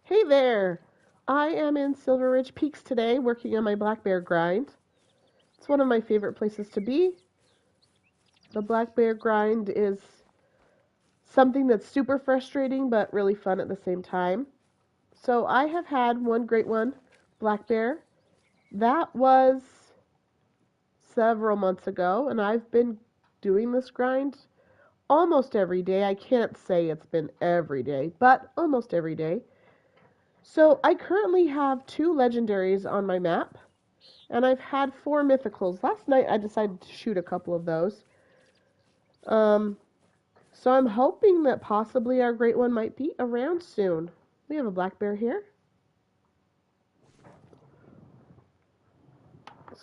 Hey there! I am in Silver Ridge Peaks today working on my black bear grind. It's one of my favorite places to be. The black bear grind is something that's super frustrating but really fun at the same time. So I have had one great one, black bear. That was several months ago, and I've been doing this grind almost every day. I can't say it's been every day, but almost every day. So I currently have two legendaries on my map. And I've had four mythicals. Last night I decided to shoot a couple of those. Um, so I'm hoping that possibly our great one might be around soon. We have a black bear here.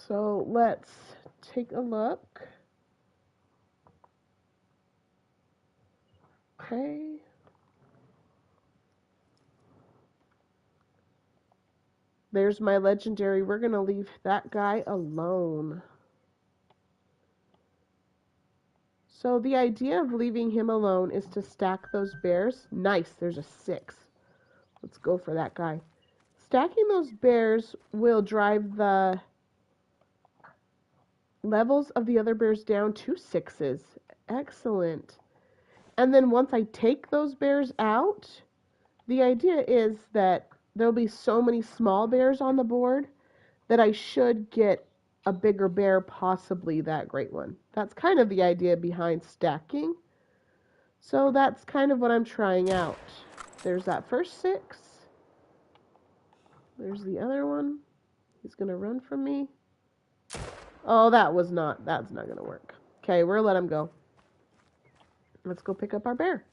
So let's take a look. Okay. There's my legendary. We're going to leave that guy alone. So the idea of leaving him alone is to stack those bears. Nice, there's a 6. Let's go for that guy. Stacking those bears will drive the levels of the other bears down to 6s. Excellent. And then once I take those bears out, the idea is that there'll be so many small bears on the board that I should get a bigger bear, possibly that great one. That's kind of the idea behind stacking. So that's kind of what I'm trying out. There's that first 6. There's the other one. He's going to run from me. Oh, that's not going to work. Okay, we're going to let him go. Let's go pick up our bear.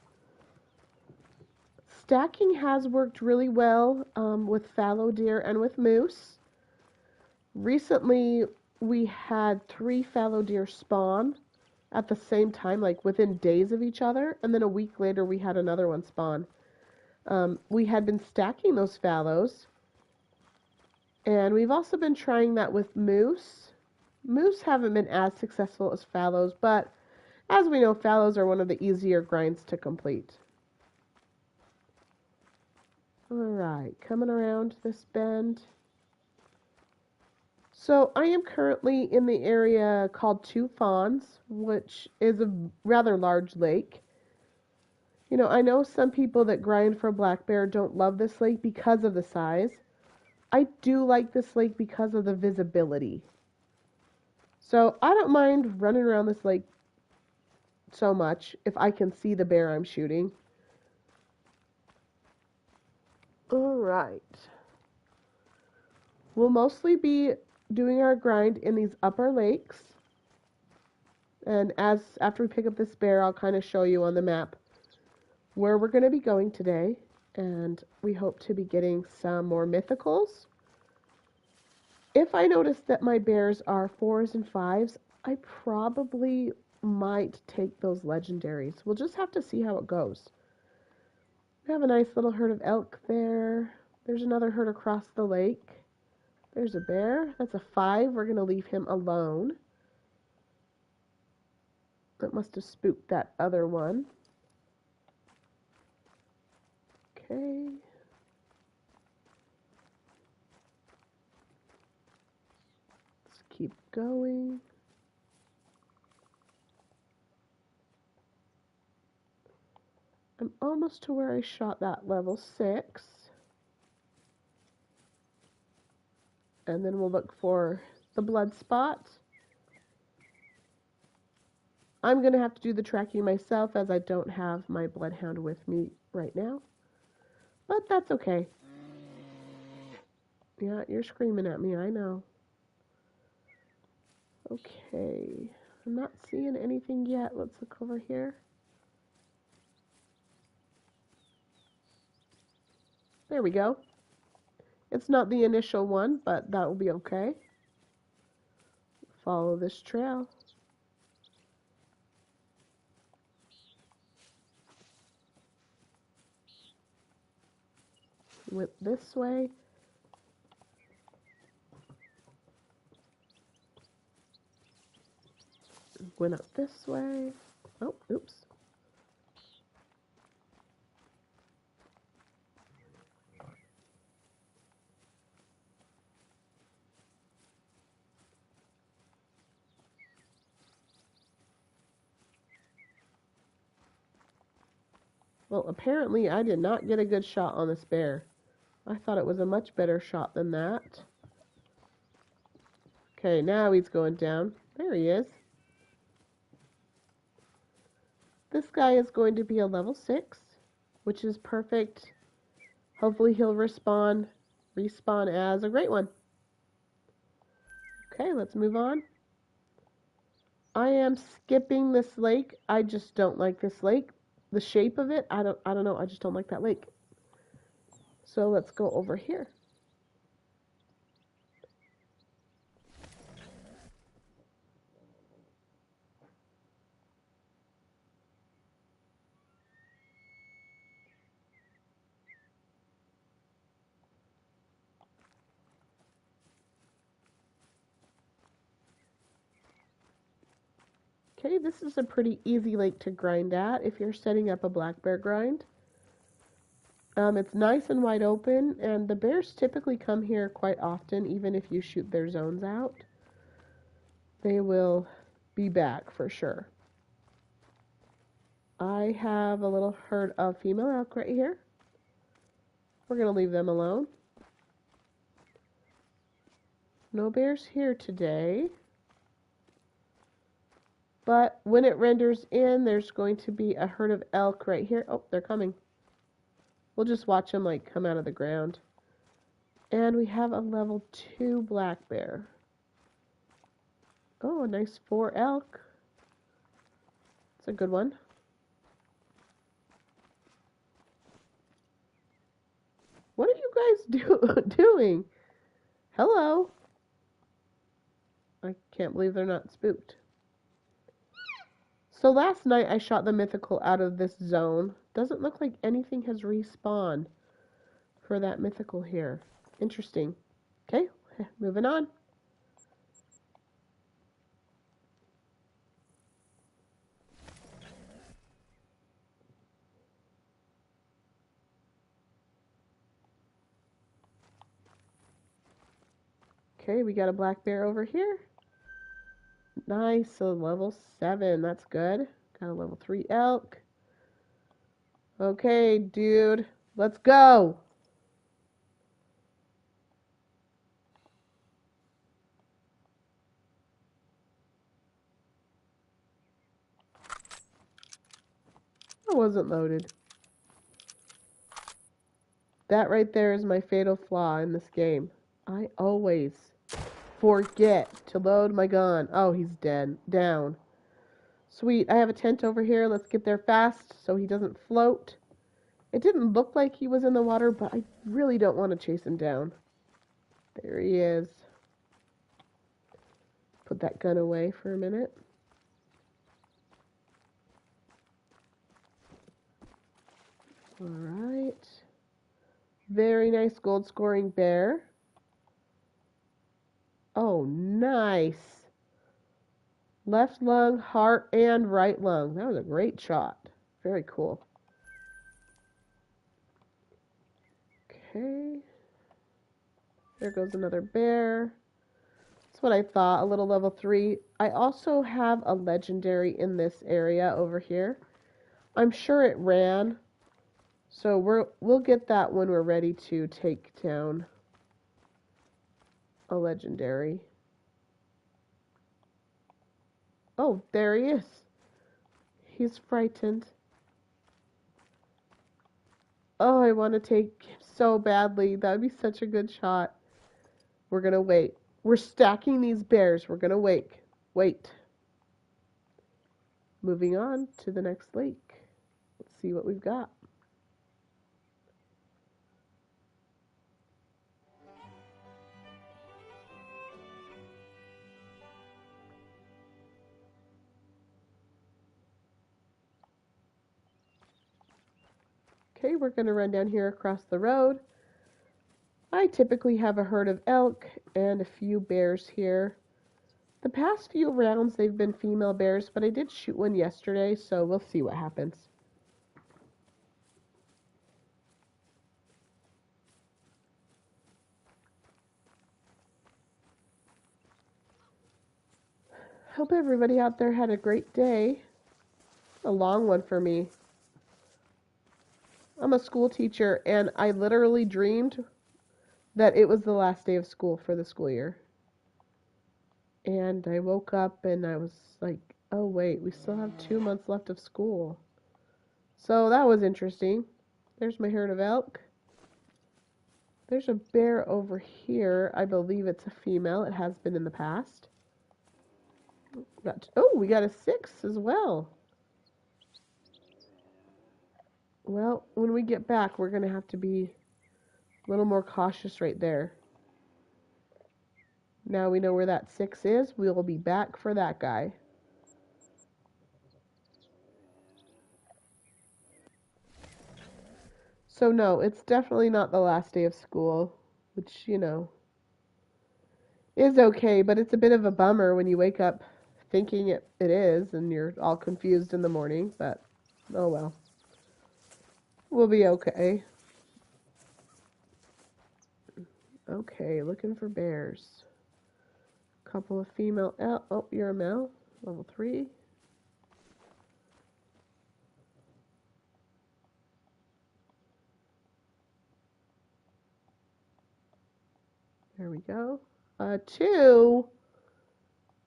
Stacking has worked really well with fallow deer and with moose. Recently, we had 3 fallow deer spawn at the same time, like within days of each other, and then a week later we had another one spawn. We had been stacking those fallows, and we've also been trying that with moose. Moose haven't been as successful as fallows, but as we know, fallows are one of the easier grinds to complete. Alright, coming around this bend. So I am currently in the area called Two Fawns, which is a rather large lake. You know, I know some people that grind for black bear don't love this lake because of the size. I do like this lake because of the visibility. So I don't mind running around this lake so much if I can see the bear I'm shooting. Alright. We'll mostly be doing our grind in these upper lakes. And after we pick up this bear, I'll kind of show you on the map where we're going to be going today. And we hope to be getting some more mythicals. If I notice that my bears are 4s and 5s, I probably might take those legendaries. We'll just have to see how it goes. We have a nice little herd of elk there. There's another herd across the lake. There's a bear. That's a 5. We're going to leave him alone. That must have spooked that other one. Okay. Let's keep going. I'm almost to where I shot that level 6. And then we'll look for the blood spot. I'm going to have to do the tracking myself as I don't have my bloodhound with me right now. But that's okay. Yeah, you're screaming at me, I know. Okay. I'm not seeing anything yet. Let's look over here. There we go. It's not the initial one, but that will be okay. Follow this trail. Went this way. Went up this way. Oh, oops. Well, apparently I did not get a good shot on this bear. I thought it was a much better shot than that. Okay, now he's going down. There he is. This guy is going to be a level 6, which is perfect. Hopefully he'll respawn as a great one. Okay, let's move on. I am skipping this lake. I just don't like this lake. The shape of it, I don't know. I just don't like that lake. So let's go over here. Okay, this is a pretty easy lake to grind at if you're setting up a black bear grind. It's nice and wide open, and the bears typically come here quite often, even if you shoot their zones out. They will be back for sure. I have a little herd of female elk right here. We're going to leave them alone. No bears here today. But when it renders in, there's going to be a herd of elk right here. Oh, they're coming. We'll just watch them like come out of the ground. And we have a level 2 black bear. Oh, a nice 4 elk. It's a good one. What are you guys doing? Hello. I can't believe they're not spooked. So last night I shot the mythical out of this zone. Doesn't look like anything has respawned for that mythical here. Interesting. Okay, moving on. Okay, we got a black bear over here. Nice, a level 7. That's good. Got a level 3 elk. Okay, dude. Let's go. I wasn't loaded. That right there is my fatal flaw in this game. I always forget to load my gun. Oh, he's dead. Down. Sweet. I have a tent over here. Let's get there fast so he doesn't float. It didn't look like he was in the water, but I really don't want to chase him down. There he is. Put that gun away for a minute. Alright. Very nice gold scoring bear. Oh, nice. Left lung, heart, and right lung. That was a great shot. Very cool. Okay. There goes another bear. That's what I thought, a little level 3. I also have a legendary in this area over here. I'm sure it ran. So we'll get that when we're ready to take down a legendary. Oh, there he is. He's frightened. Oh, I want to take him so badly. That would be such a good shot. We're going to wait. We're stacking these bears. We're going to wait. Moving on to the next lake. Let's see what we've got. Okay, we're going to run down here across the road. I typically have a herd of elk and a few bears here. The past few rounds they've been female bears, but I did shoot one yesterday, so we'll see what happens. Hope everybody out there had a great day. A long one for me. I'm a school teacher, and I literally dreamed that it was the last day of school for the school year. And I woke up and I was like, oh, wait, we still have 2 months left of school. So that was interesting. There's my herd of elk. There's a bear over here. I believe it's a female. It has been in the past. We got a 6 as well. Well, when we get back, we're going to have to be a little more cautious right there. Now we know where that 6 is. We'll be back for that guy. So no, it's definitely not the last day of school, which, is okay, but it's a bit of a bummer when you wake up thinking it is and you're all confused in the morning, but oh well. We'll be okay. Okay, looking for bears. Couple of female elk. Oh, you're a male. Level 3. There we go. 2.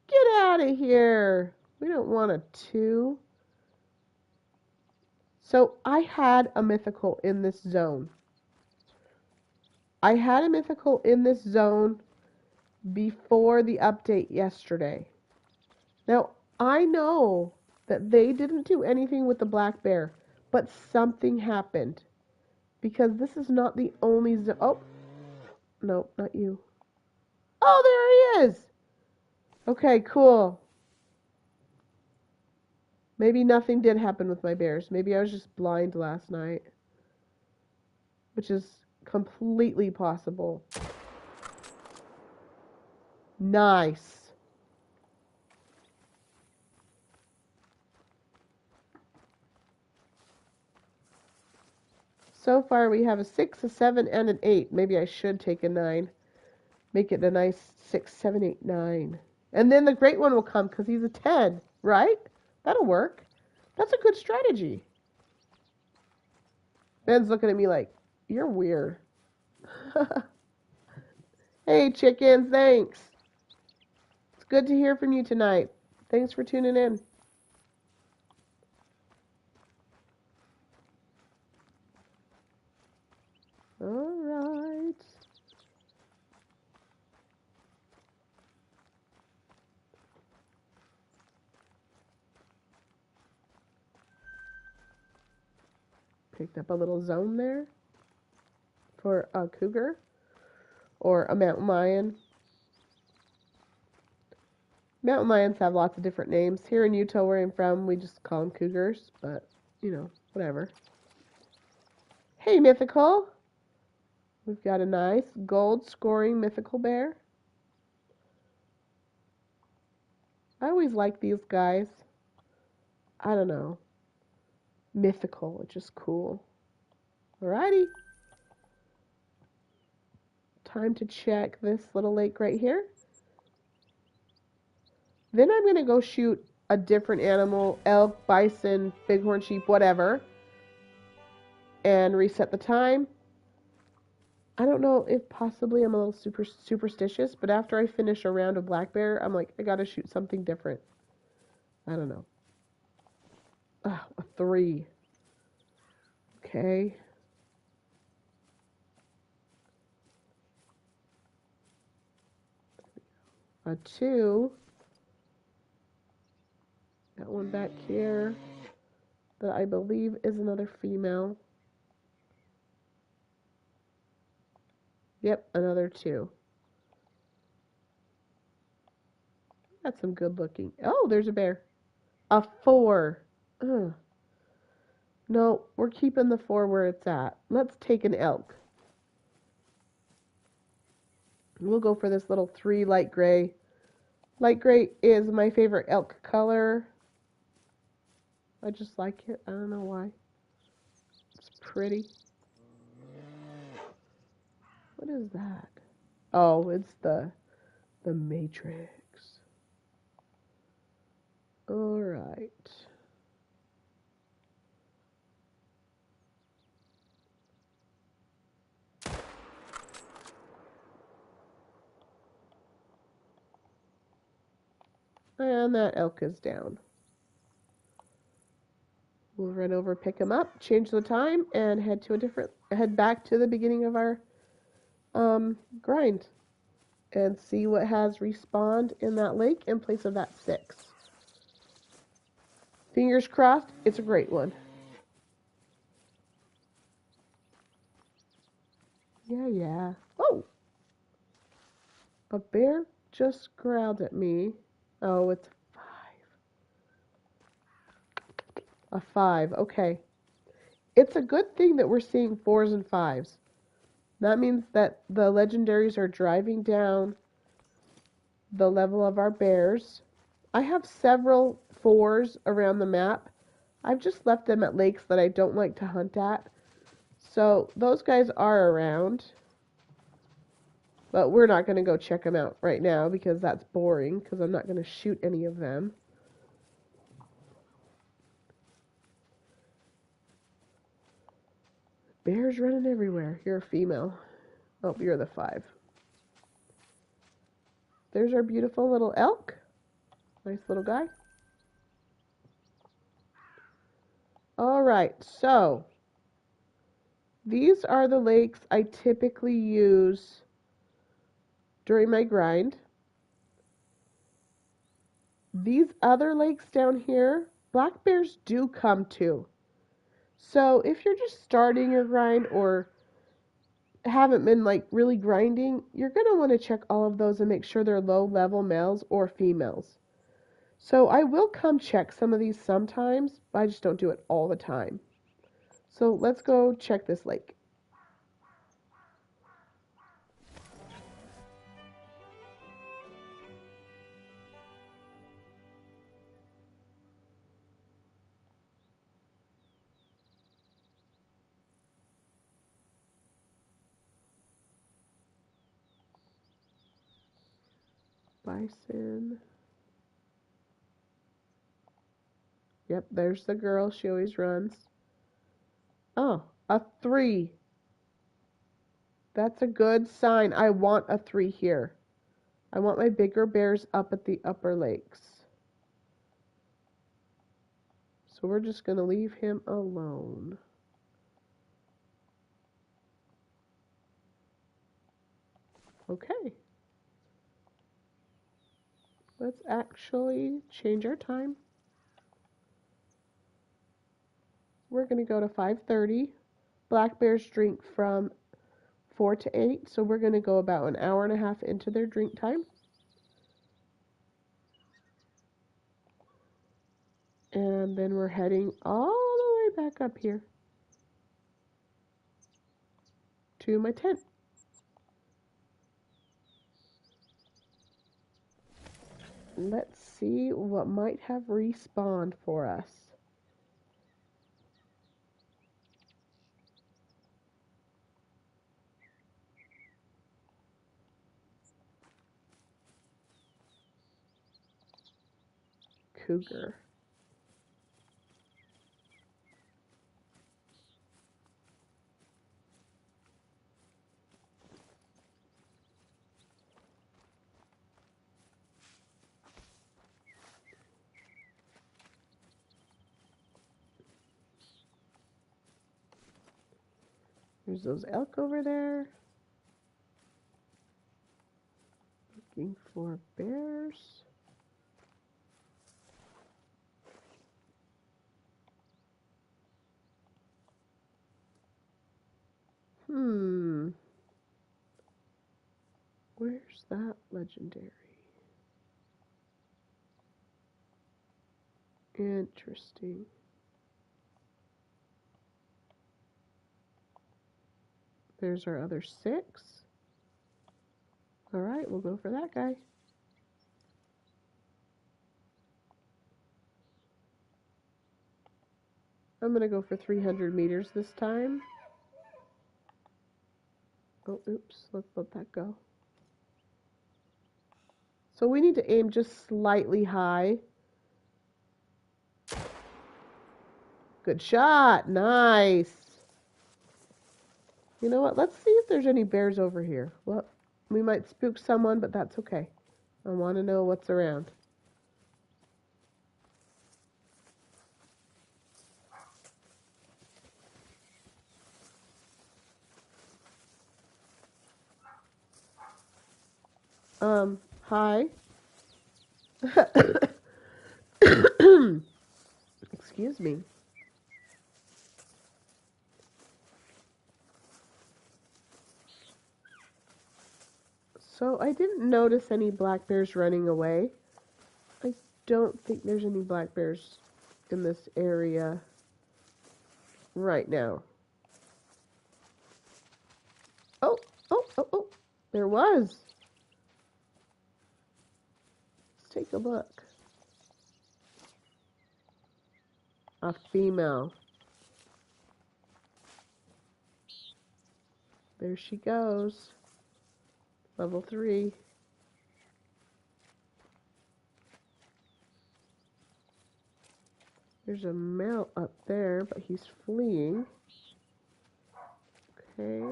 Get out of here. We don't want a 2. So I had a mythical in this zone. I had a mythical in this zone before the update yesterday. Now, I know that they didn't do anything with the black bear, but something happened. Because this is not the only zone. Oh, no, not you. Oh, there he is. Okay, cool. Maybe nothing did happen with my bears. Maybe I was just blind last night. Which is completely possible. Nice. So far we have a 6, a 7, and an 8. Maybe I should take a 9. Make it a nice 6, 7, 8, 9. And then the great one will come because he's a 10, right? That'll work. That's a good strategy. Ben's looking at me like, you're weird. Hey, chickens, thanks. It's good to hear from you tonight. Thanks for tuning in. All right. Picked up a little zone there for a cougar or a mountain lion. Mountain lions have lots of different names. Here in Utah, where I'm from, we just call them cougars, but, whatever. Hey, Mythical. We've got a nice gold scoring Mythical bear. I always like these guys. I don't know. Mythical, it's just cool. Alrighty. Time to check this little lake right here. Then I'm going to go shoot a different animal, elk, bison, bighorn sheep, whatever, and reset the time. I don't know if possibly I'm a little superstitious, but after I finish a round of black bear, I'm like, I got to shoot something different. I don't know. A 3. Okay. A 2. Got one back here that I believe is another female. Yep, another 2. That's some good looking. Oh, there's a bear. A 4. Ugh. No, we're keeping the 4 where it's at. Let's take an elk. We'll go for this little 3 light gray. Light gray is my favorite elk color. I just like it. I don't know why. It's pretty. What is that? Oh, it's the Matrix. All right. And that elk is down. We'll run over, pick him up, change the time, and head back to the beginning of our grind and see what has respawned in that lake in place of that 6. Fingers crossed, it's a great one. Yeah. Oh! A bear just growled at me. Oh, it's a 5. Okay. It's a good thing that we're seeing 4s and 5s. That means that the legendaries are driving down the level of our bears. I have several 4s around the map. I've just left them at lakes that I don't like to hunt at. So those guys are around. But we're not going to go check them out right now because that's boring because I'm not going to shoot any of them. Bears running everywhere. You're a female. Oh, you're the 5. There's our beautiful little elk. Nice little guy. Alright, so these are the lakes I typically use during my grind. These other lakes down here, black bears do come to. So if you're just starting your grind or haven't been like really grinding, you're going to want to check all of those and make sure they're low level males or females. So I will come check some of these sometimes, but I just don't do it all the time. So let's go check this lake. Bison. Yep, there's the girl. She always runs. Oh, a 3. That's a good sign. I want a 3 here. I want my bigger bears up at the upper lakes. So we're just going to leave him alone. Okay. Let's actually change our time. We're going to go to 5:30. Black bears drink from 4 to 8, so we're going to go about an hour and a half into their drink time. And then we're heading all the way back up here to my tent. Let's see what might have respawned for us. Cougar. There's those elk over there. Looking for bears. Where's that legendary? Interesting. There's our other 6. Alright, we'll go for that guy. I'm going to go for 300 meters this time. Oh, oops. Let's let that go. So we need to aim just slightly high. Good shot. Nice. You know what? Let's see if there's any bears over here. Well, we might spook someone, but that's okay. I want to know what's around. Hi. Excuse me. So I didn't notice any black bears running away. I don't think there's any black bears in this area right now. Oh, oh. There was. Let's take a look. A female. There she goes. Level 3. There's a male up there, but he's fleeing. Okay.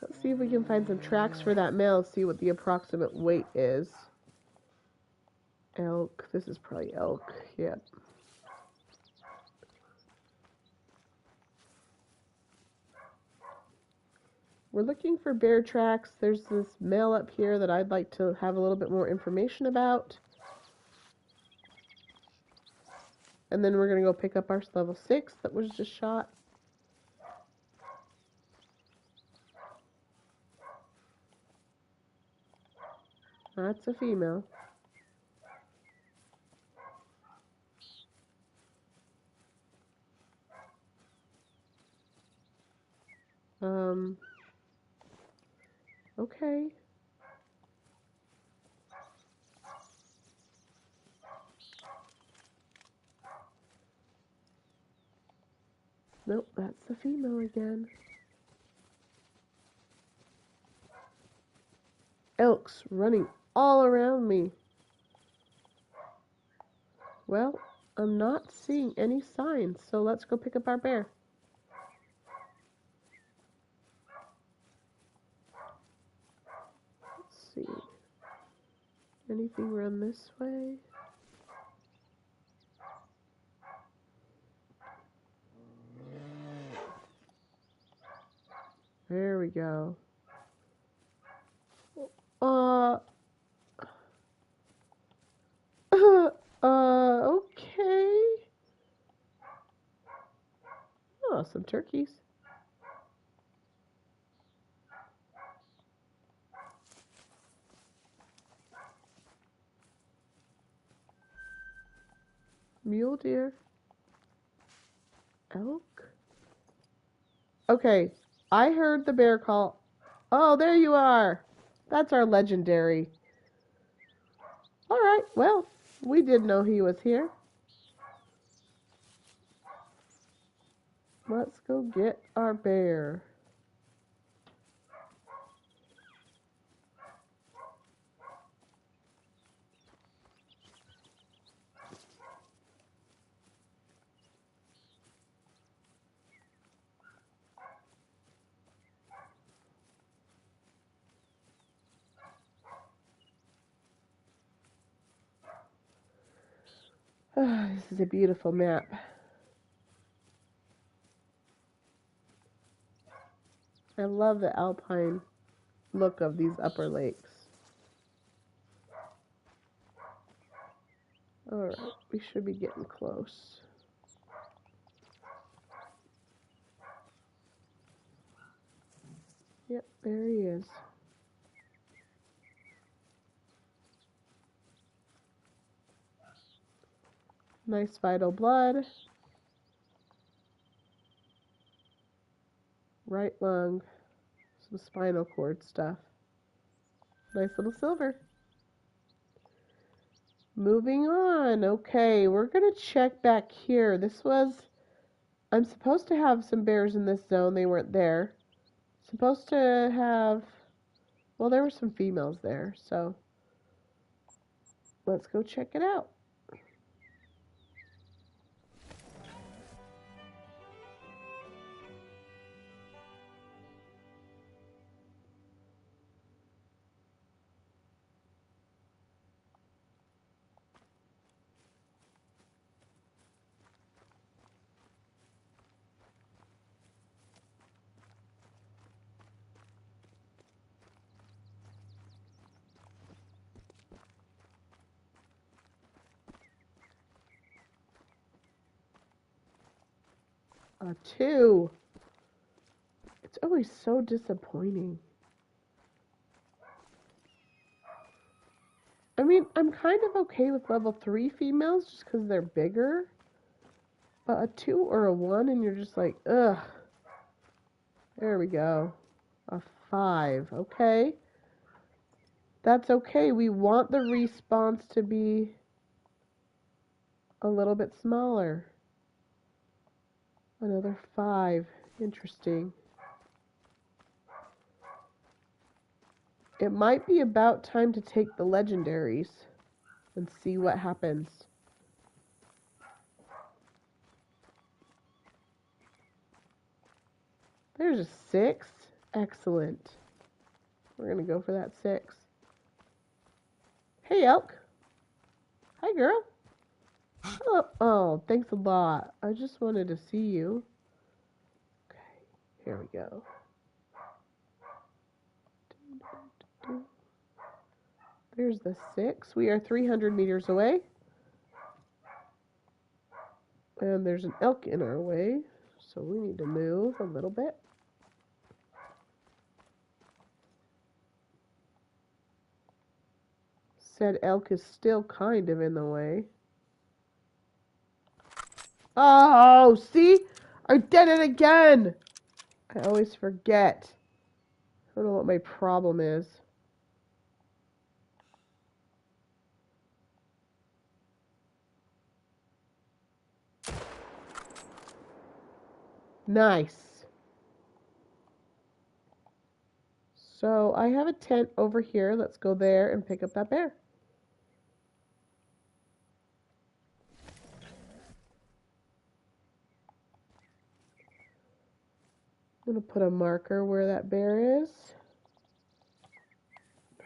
Let's see if we can find some tracks for that male, see what the approximate weight is. Elk. This is probably elk. Yep. We're looking for bear tracks. There's this male up here that I'd like to have a little bit more information about. And then we're going to go pick up our level 6 that was just shot. That's a female. Okay. Nope, that's the female again. Elks running all around me. Well, I'm not seeing any signs, so let's go pick up our bear. Let's see. Anything run this way? There we go. Uh, okay. Oh, some turkeys. Mule deer. Elk. Okay, I heard the bear call. Oh, there you are. That's our legendary. All right, well, we did know he was here. Let's go get our bear. This is a beautiful map. I love the alpine look of these upper lakes. Alright, we should be getting close. Yep, there he is. Nice vital blood. Right lung. Some spinal cord stuff. Nice little silver. Moving on. Okay, we're going to check back here. I'm supposed to have some bears in this zone. They weren't there. Supposed to have, well, there were some females there, so let's go check it out. A 2. It's always so disappointing. I mean, I'm kind of okay with level 3 females just because they're bigger. But a 2 or a 1 and you're just like, ugh. There we go. A 5. Okay. That's okay. We want the response to be a little bit smaller. Another 5. Interesting. It might be about time to take the legendaries and see what happens. There's a 6. Excellent. We're going to go for that 6. Hey, Elk. Hi, girl. Oh, thanks a lot. I just wanted to see you. Okay, here we go. There's the 6. We are 300 meters away. And there's an elk in our way, so we need to move a little bit. Said elk is still kind of in the way. Oh, see? I did it again! I always forget. I don't know what my problem is. Nice. So I have a tent over here. Let's go there and pick up that bear. I'm going to put a marker where that bear is.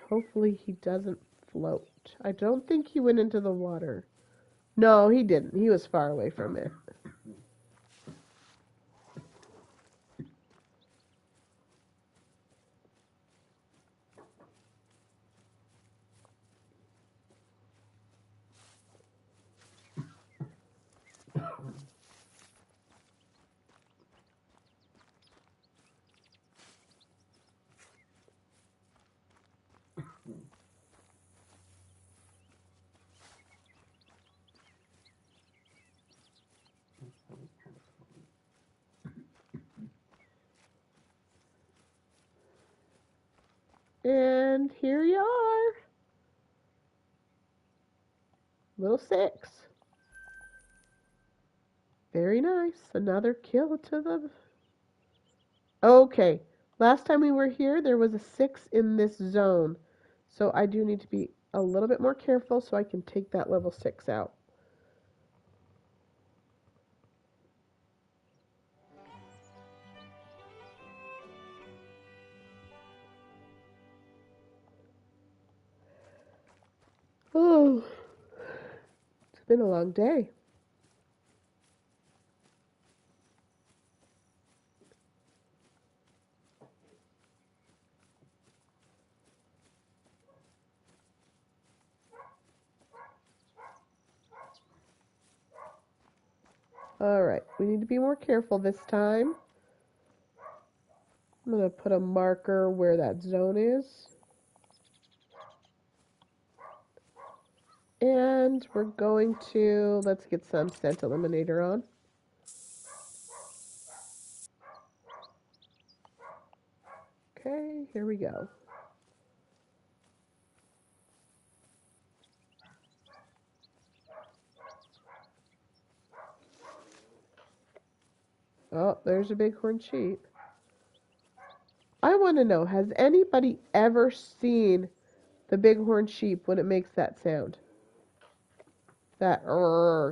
Hopefully he doesn't float. I don't think he went into the water. No, he didn't. He was far away from it. And here you are. Little 6. Very nice. Another kill to the... Okay. Last time we were here, there was a 6 in this zone. So I do need to be a little bit more careful so I can take that level 6 out. Oh, it's been a long day. Alright, we need to be more careful this time. I'm going to put a marker where that zone is. And we're going to, let's get some scent eliminator on. Okay, here we go. Oh, there's a bighorn sheep. I want to know, has anybody ever seen the bighorn sheep when it makes that sound? That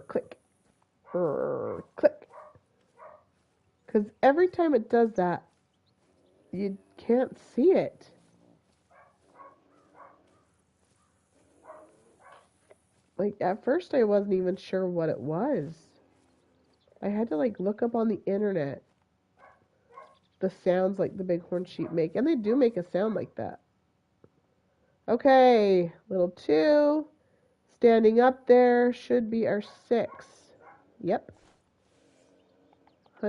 click, click. Because every time it does that, you can't see it. Like, at first I wasn't even sure what it was. I had to, like, look up on the internet the sounds like the bighorn sheep make. And they do make a sound like that. Okay, little 2. Standing up there should be our 6. Yep.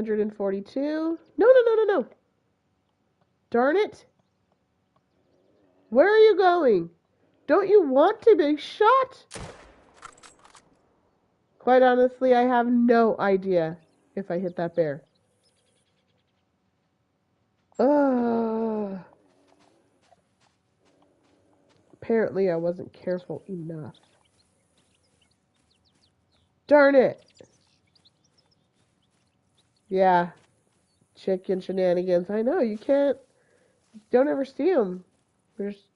142. No, no, no, no, no. Darn it. Where are you going? Don't you want to be shot? Quite honestly, I have no idea if I hit that bear. Apparently I wasn't careful enough. Darn it! Yeah, chicken shenanigans. I know, you can't, don't ever see them. There's,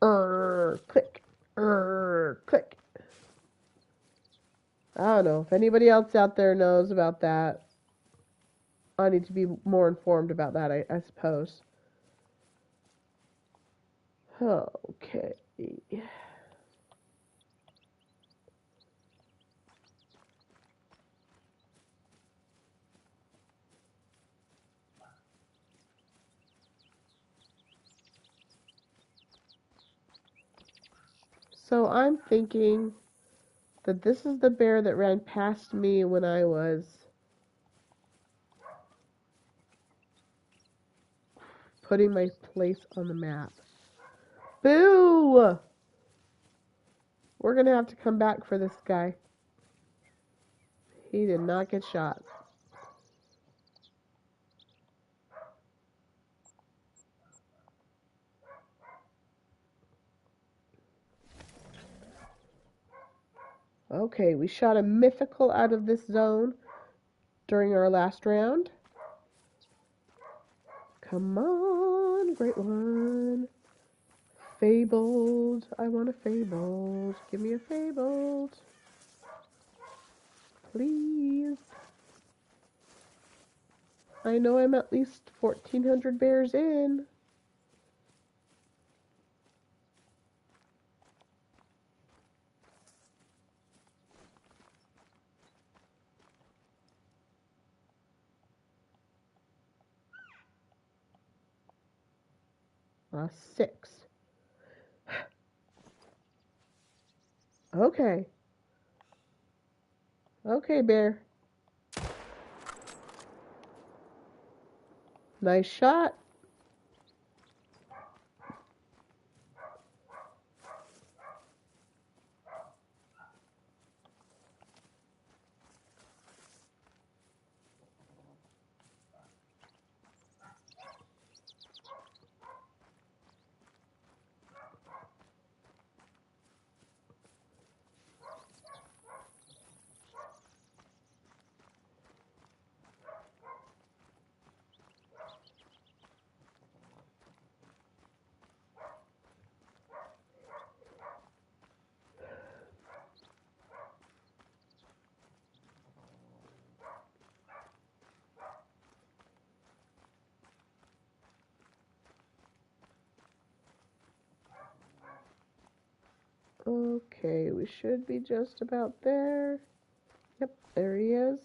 click, click. I don't know if anybody else out there knows about that. I need to be more informed about that, I suppose. Okay. So I'm thinking that this is the bear that ran past me when I was putting my place on the map. Boo! We're gonna have to come back for this guy. He did not get shot. Okay, we shot a mythical out of this zone during our last round. Come on, great one. Fabled. I want a fabled. Give me a fabled. Please. I know I'm at least 1,400 bears in. A 6. Okay. Okay, bear. Nice shot. Okay, we should be just about there. Yep, there he is.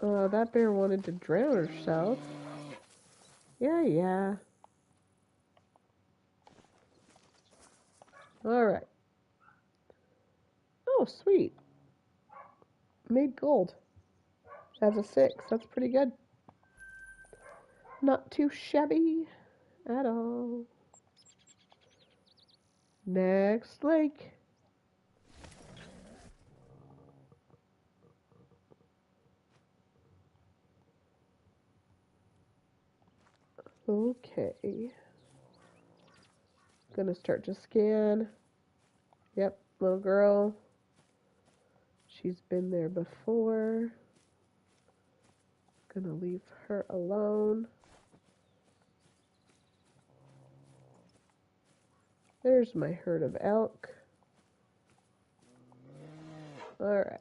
That bear wanted to drown herself. Yeah, yeah. Alright. Oh, sweet. Made gold. As a 6. That's pretty good. Not too shabby at all. Next lake. Okay. Gonna start to scan. Yep, little girl. She's been there before. Gonna leave her alone. There's my herd of elk. Alright.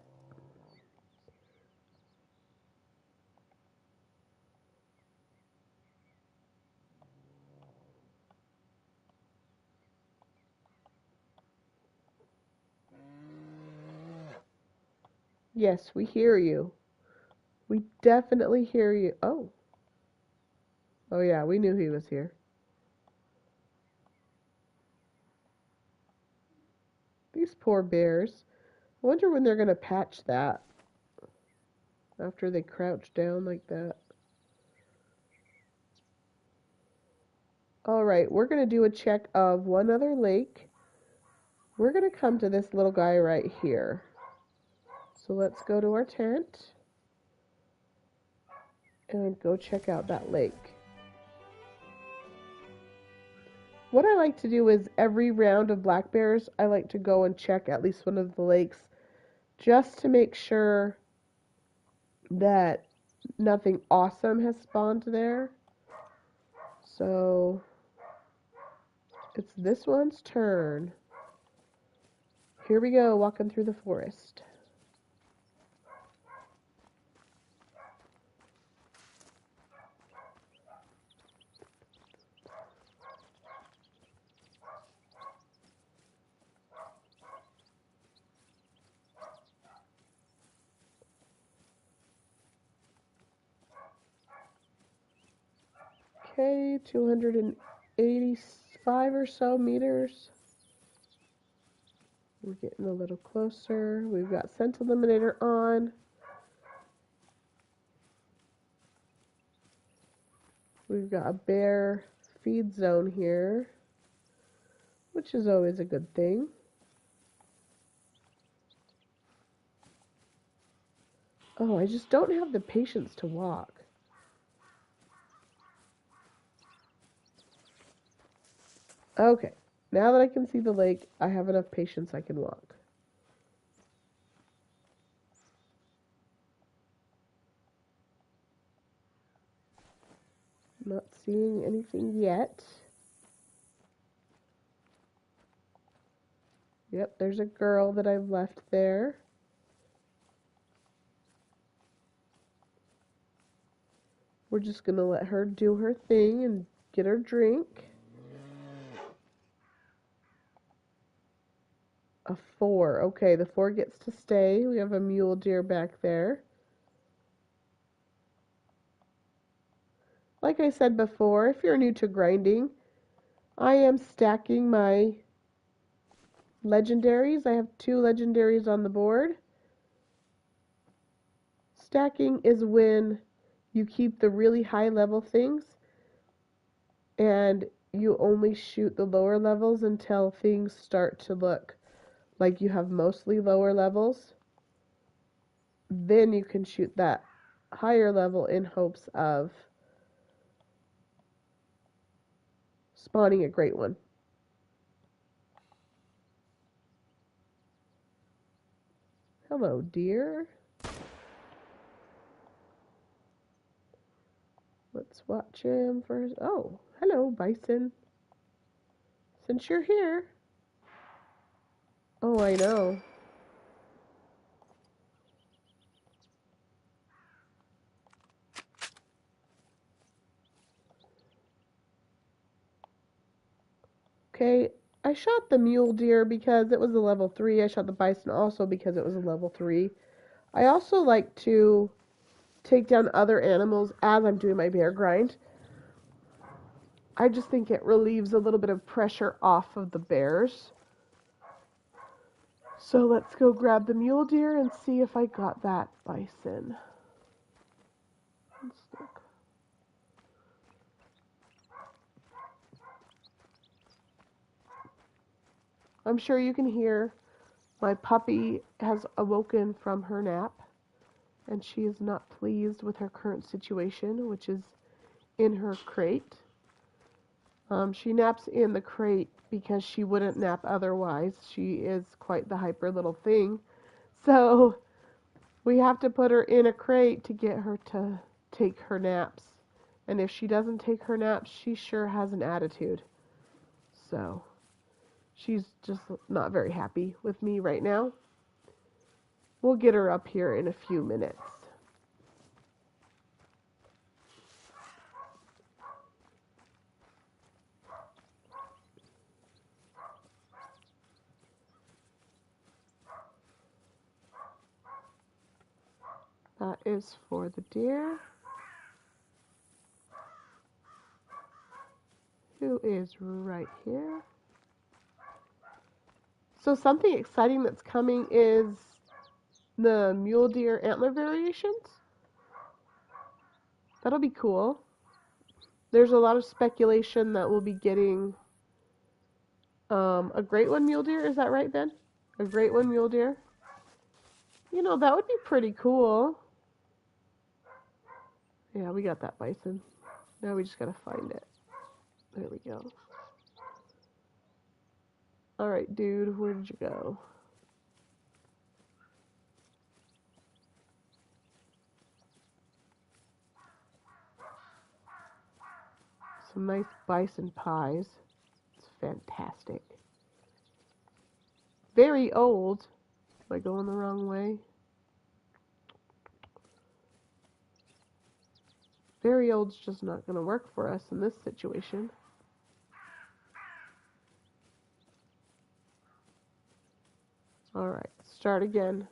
Yes, we hear you. We definitely hear you. Oh. Oh yeah, we knew he was here. These poor bears. I wonder when they're going to patch that after they crouch down like that. All right, we're going to do a check of one other lake. We're going to come to this little guy right here. So let's go to our tent and go check out that lake. What I like to do is every round of black bears, I like to go and check at least one of the lakes just to make sure that nothing awesome has spawned there. So it's this one's turn. Here we go, walking through the forest. Okay, 285 or so meters. We're getting a little closer. We've got scent eliminator on. We've got a bear feed zone here, which is always a good thing. Oh, I just don't have the patience to walk. Okay, now that I can see the lake, I have enough patience I can walk. Not seeing anything yet. Yep, there's a girl that I've left there. We're just going to let her do her thing and get her drink. A 4. Okay, the 4 gets to stay. We have a mule deer back there. Like I said before, if you're new to grinding, I am stacking my legendaries. I have 2 legendaries on the board. Stacking is when you keep the really high level things and you only shoot the lower levels until things start to look like you have mostly lower levels. Then you can shoot that higher level in hopes of spawning a great one. Hello, dear. Let's watch him for his... Oh, hello, bison. Since you're here... Oh, I know. Okay, I shot the mule deer because it was a level 3. I shot the bison also because it was a level 3. I also like to take down other animals as I'm doing my bear grind. I just think it relieves a little bit of pressure off of the bears. So let's go grab the mule deer and see if I got that bison. Let's look. I'm sure you can hear my puppy has awoken from her nap, and she is not pleased with her current situation, which is in her crate. She naps in the crate because she wouldn't nap otherwise. She is quite the hyper little thing. So we have to put her in a crate to get her to take her naps. And if she doesn't take her naps, she sure has an attitude. So she's just not very happy with me right now. We'll get her up here in a few minutes. That is for the deer, who is right here. So something exciting that's coming is the mule deer antler variations. That'll be cool. There's a lot of speculation that we'll be getting a great one mule deer. Is that right, Ben? A great one mule deer? You know, that would be pretty cool. Yeah, we got that bison. Now we just gotta find it. There we go. Alright, dude, where did you go? Some nice bison pies. It's fantastic. Very old. Am I going the wrong way? Very old's just not going to work for us in this situation. Alright, start again.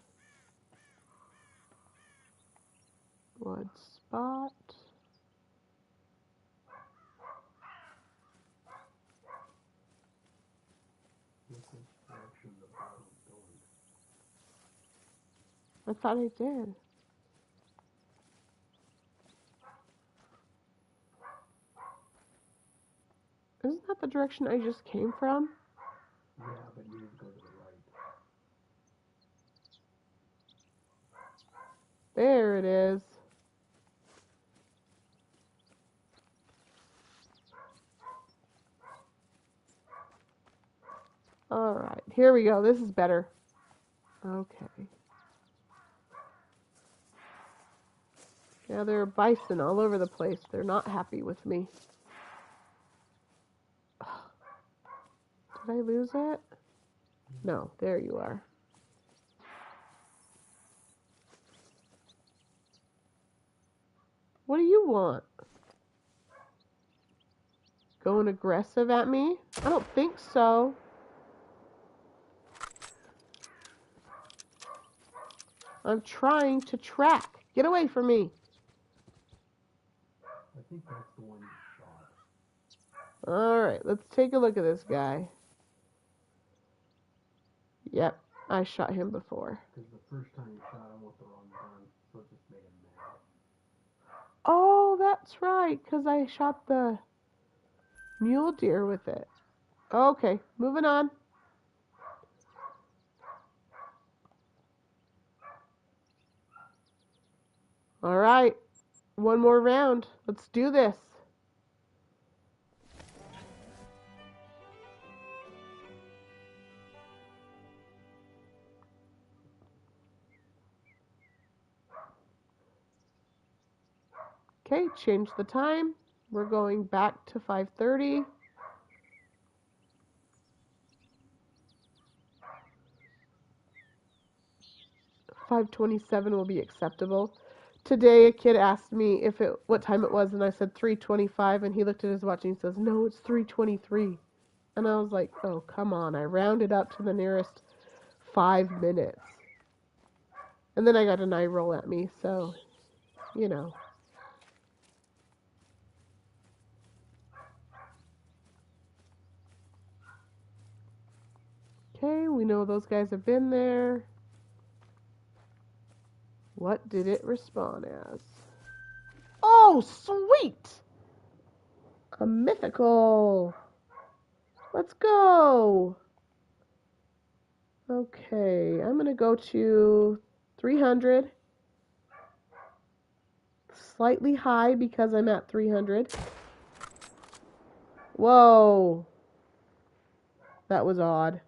One spot. I thought I did. Isn't that the direction I just came from? Yeah, but you need to go to the right. There it is. Alright, here we go. This is better. Okay. Yeah, there are bison all over the place. They're not happy with me. Did I lose it? No, there you are. What do you want? Going aggressive at me? I don't think so. I'm trying to track. Get away from me. I think that's the one you shot. Alright, let's take a look at this guy. Yep, I shot him before. Because the first time you shot him with the wrong gun, so it just made him mad. Oh, that's right, because I shot the mule deer with it. Okay, moving on. Alright, one more round. Let's do this. Okay, change the time. We're going back to 5:30. $5:27 will be acceptable. Today, a kid asked me what time it was, and I said 3:25, and he looked at his watch and he says, "No, it's 3:23." And I was like, "Oh, come on!" I rounded up to the nearest 5 minutes, and then I got an eye roll at me. So, you know. Okay, we know those guys have been there. What did it respawn as? Oh, sweet! A mythical. Let's go. Okay, I'm going to go to 300. Slightly high because I'm at 300. Whoa. That was odd.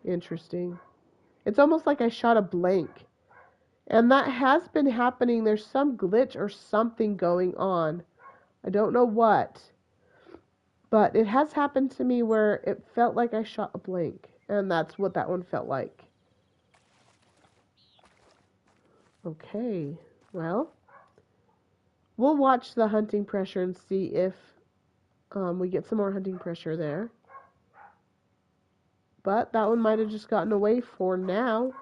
Interesting. It's almost like I shot a blank. And that has been happening. There's some glitch or something going on. I don't know what. But it has happened to me where it felt like I shot a blank. And that's what that one felt like. Okay. Well, we'll watch the hunting pressure and see if we get some more hunting pressure there. But that one might have just gotten away for now.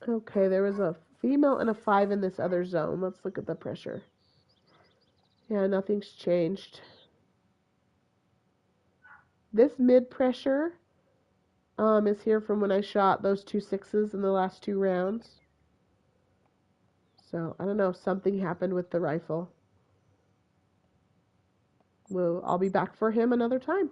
Okay, there was a female and a 5 in this other zone. Let's look at the pressure. Yeah, nothing's changed. This mid pressure is here from when I shot those 2 6s in the last 2 rounds. So, I don't know, something happened with the rifle. I'll be back for him another time.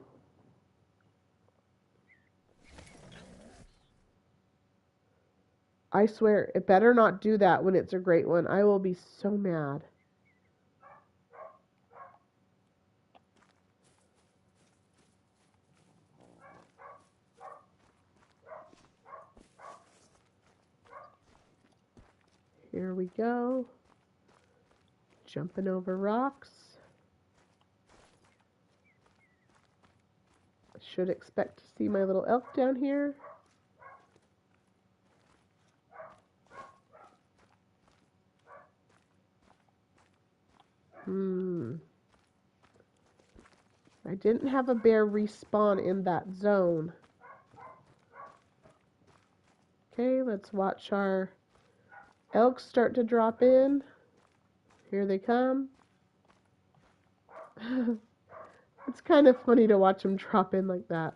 I swear, it better not do that when it's a great one. I will be so mad. Here we go. Jumping over rocks. I should expect to see my little elk down here. I didn't have a bear respawn in that zone. Okay, let's watch our elks start to drop in. Here they come. It's kind of funny to watch them drop in like that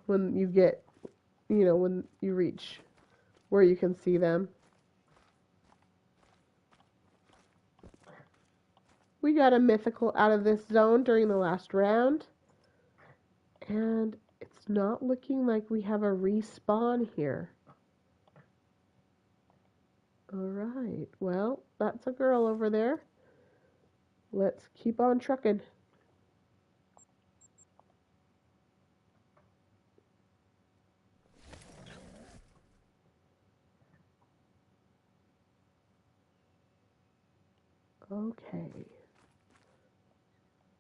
when you get, when you reach where you can see them. We got a mythical out of this zone during the last round. And it's not looking like we have a respawn here. Alright, well, that's a girl over there. Let's keep on trucking. Okay.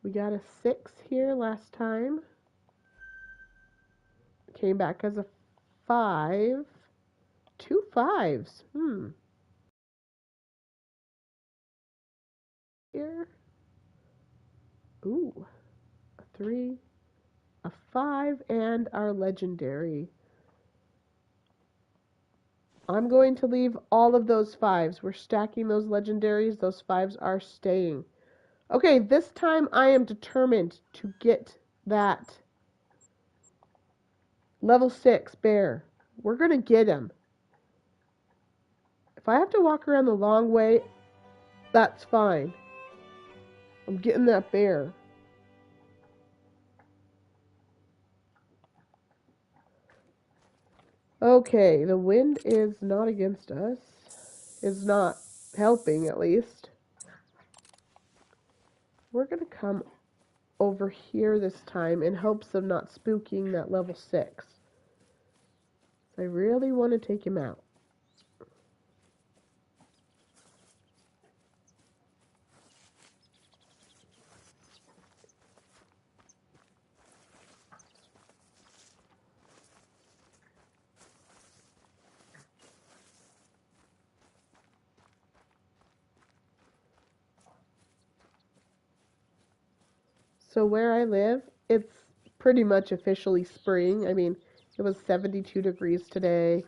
We got a 6 here last time. Came back as a 5. 2 5s. Here. Ooh. A 3. A 5. And our legendary. I'm going to leave all of those 5s. We're stacking those legendaries. Those 5s are staying. Okay, this time I am determined to get that level 6 bear. We're going to get him. If I have to walk around the long way, that's fine. I'm getting that bear. Okay, the wind is not against us. It's not helping, at least. We're going to come over here this time in hopes of not spooking that level 6. I really want to take him out. So where I live, it's pretty much officially spring. I mean, it was 72 degrees today.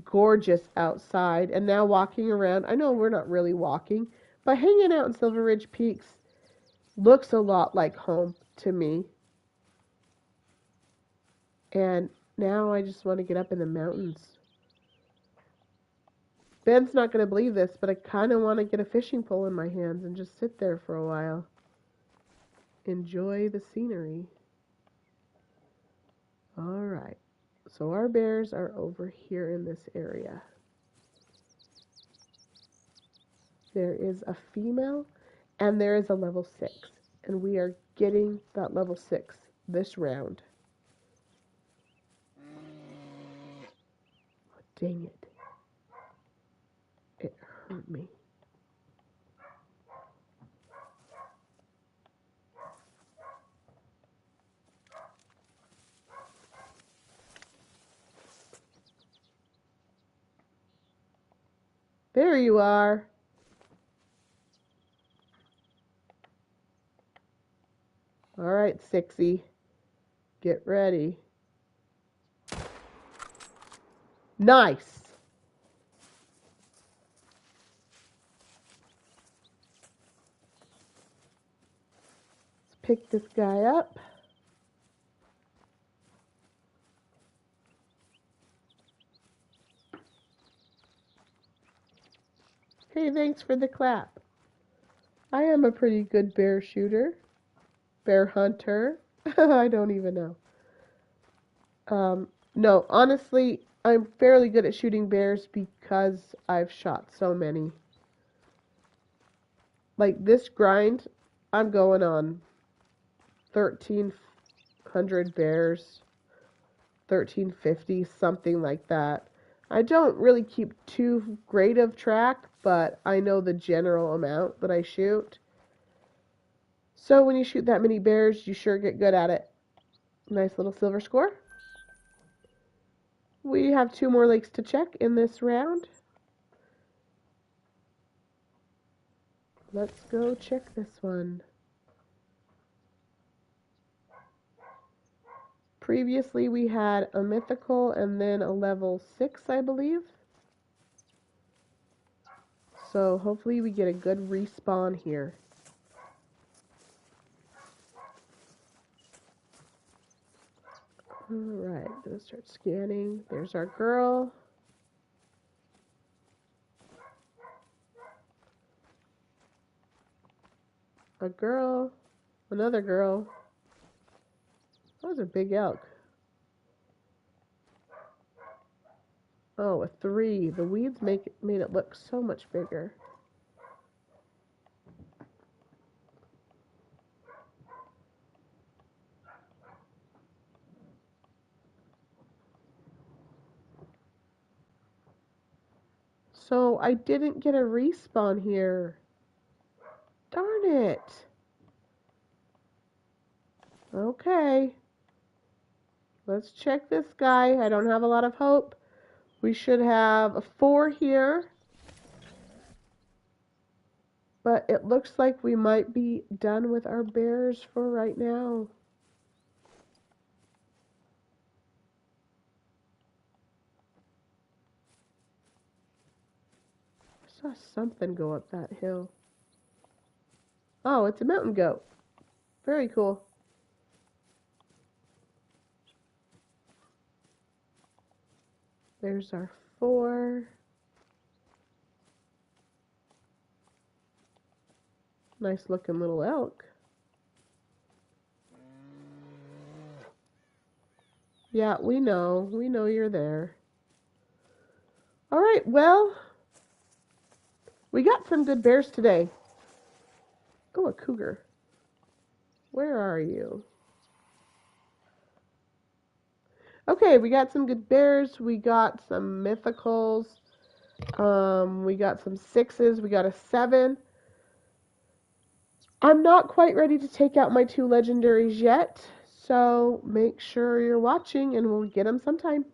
Gorgeous outside. And now walking around, I know we're not really walking, but hanging out in Silver Ridge Peaks looks a lot like home to me. And now I just want to get up in the mountains. Ben's not going to believe this, but I kind of want to get a fishing pole in my hands and just sit there for a while. Enjoy the scenery. Alright, so our bears are over here in this area. There is a female and there is a level 6. And we are getting that level 6 this round. Oh, dang it. It hurt me. There you are. Alright, 6y. Get ready. Nice. pick this guy up. Hey, thanks for the clap. I am a pretty good bear shooter. Bear hunter. I don't even know. No, honestly, I'm fairly good at shooting bears because I've shot so many. Like this grind, I'm going on 1,300 bears, 1,350, something like that. I don't really keep too great of track, but I know the general amount that I shoot. So when you shoot that many bears, you sure get good at it. Nice little silver score. We have 2 more lakes to check in this round. Let's go check this one. Previously we had a mythical and then a level 6, I believe. So hopefully we get a good respawn here. Alright, let's start scanning. There's our girl. A girl. Another girl. That was a big elk. Oh, a 3. The weeds made it look so much bigger. So I didn't get a respawn here. Darn it. Okay. Let's check this guy. I don't have a lot of hope. We should have a 4 here. But it looks like we might be done with our bears for right now. I saw something go up that hill. Oh, it's a mountain goat. Very cool. There's our 4. Nice looking little elk. Yeah, we know. We know you're there. Alright, well, we got some good bears today. Oh, a cougar. Where are you? Okay, we got some good bears. We got some mythicals. We got some 6s. We got a 7. I'm not quite ready to take out my 2 legendaries yet, so make sure you're watching and we'll get them sometime.